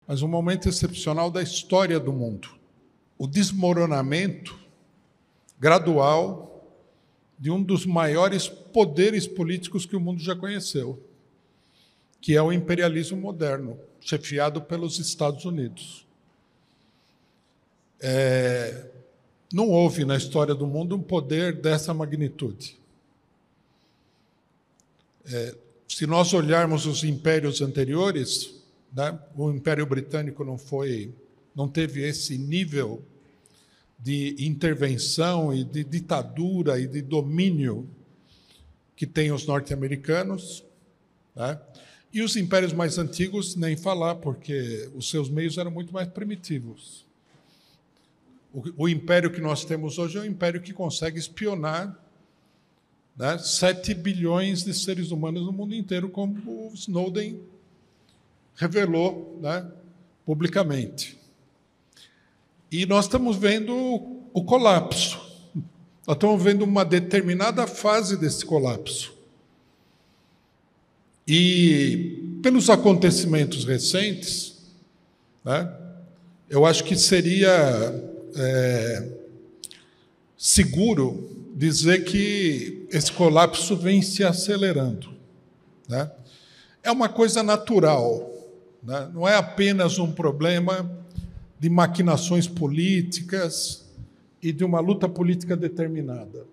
mas um momento excepcional da história do mundo. O desmoronamento gradual de um dos maiores poderes políticos que o mundo já conheceu, que é o imperialismo moderno, chefiado pelos Estados Unidos. Não houve na história do mundo um poder dessa magnitude. Se nós olharmos os impérios anteriores, né, o Império Britânico não teve esse nível de intervenção e de ditadura e de domínio que tem os norte-americanos, né? E os impérios mais antigos, nem falar, porque os seus meios eram muito mais primitivos. O império que nós temos hoje é um império que consegue espionar, né, 7 bilhões de seres humanos no mundo inteiro, como o Snowden revelou, né, publicamente. E nós estamos vendo o colapso. Nós estamos vendo uma determinada fase desse colapso. E, pelos acontecimentos recentes, né, eu acho que seria seguro dizer que esse colapso vem se acelerando, né? É uma coisa natural, né? Não é apenas um problema de maquinações políticas e de uma luta política determinada.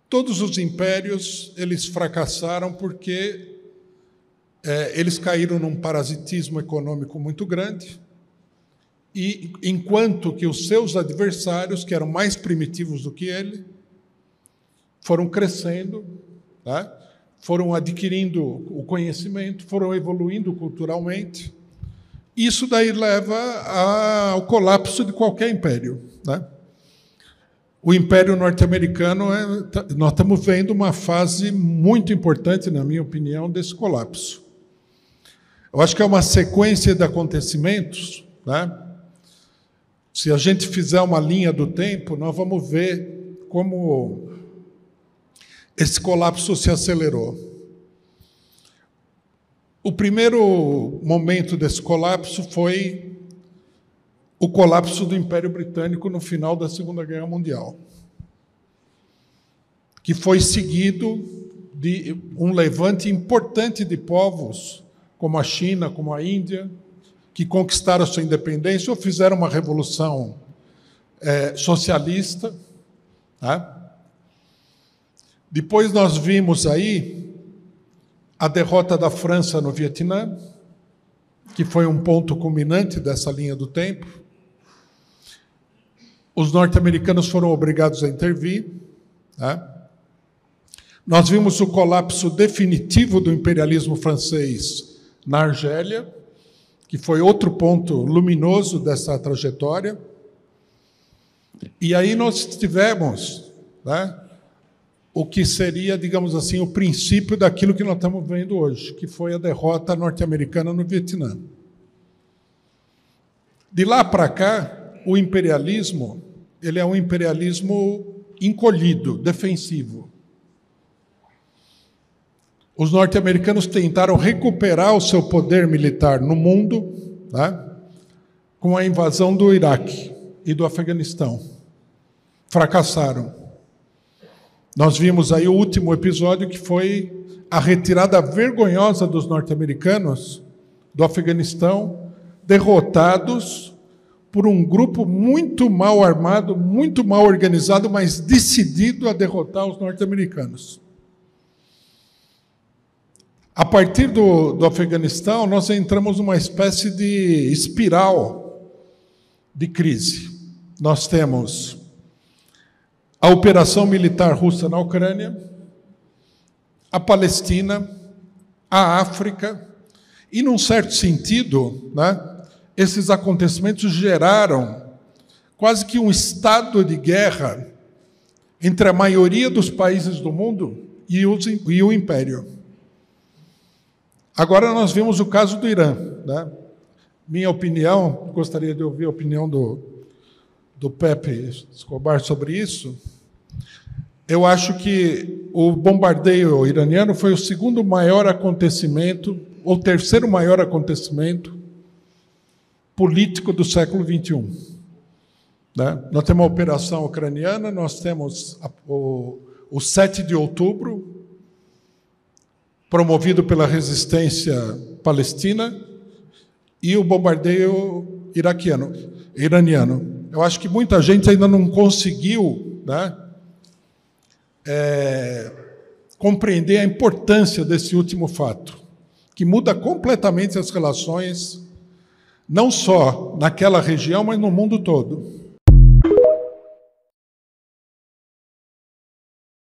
Todos os impérios, eles fracassaram porque eles caíram num parasitismo econômico muito grande, e enquanto que os seus adversários, que eram mais primitivos do que ele, foram crescendo, né? Foram adquirindo o conhecimento, foram evoluindo culturalmente. Isso daí leva ao colapso de qualquer império, né? O Império Norte-Americano, nós estamos vendo uma fase muito importante, na minha opinião, desse colapso. Eu acho que é uma sequência de acontecimentos, né? Se a gente fizer uma linha do tempo, nós vamos ver como esse colapso se acelerou. O primeiro momento desse colapso foi o colapso do Império Britânico no final da Segunda Guerra Mundial, que foi seguido de um levante importante de povos, como a China, como a Índia, que conquistaram a sua independência ou fizeram uma revolução socialista, né? Depois nós vimos aí a derrota da França no Vietnã, que foi um ponto culminante dessa linha do tempo. Os norte-americanos foram obrigados a intervir, né? Nós vimos o colapso definitivo do imperialismo francês na Argélia, que foi outro ponto luminoso dessa trajetória. E aí nós tivemos, né, o que seria, digamos assim, o princípio daquilo que nós estamos vendo hoje, que foi a derrota norte-americana no Vietnã. De lá para cá, o imperialismo, ele é um imperialismo encolhido, defensivo. Os norte-americanos tentaram recuperar o seu poder militar no mundo, né, com a invasão do Iraque e do Afeganistão. Fracassaram. Nós vimos aí o último episódio, que foi a retirada vergonhosa dos norte-americanos do Afeganistão, derrotados por um grupo muito mal armado, muito mal organizado, mas decidido a derrotar os norte-americanos. A partir do Afeganistão, nós entramos numa espécie de espiral de crise. Nós temos a operação militar russa na Ucrânia, a Palestina, a África, e, num certo sentido, né, esses acontecimentos geraram quase que um estado de guerra entre a maioria dos países do mundo e o Império. Agora nós vimos o caso do Irã, né? Minha opinião, gostaria de ouvir a opinião do Pepe Escobar sobre isso. Eu acho que o bombardeio iraniano foi o segundo maior acontecimento, ou terceiro maior acontecimento, político do século XXI. Né? Nós temos a operação ucraniana, nós temos o 7 de outubro, promovido pela resistência palestina, e o bombardeio iraniano. Eu acho que muita gente ainda não conseguiu, né, compreender a importância desse último fato, que muda completamente as relações, não só naquela região, mas no mundo todo.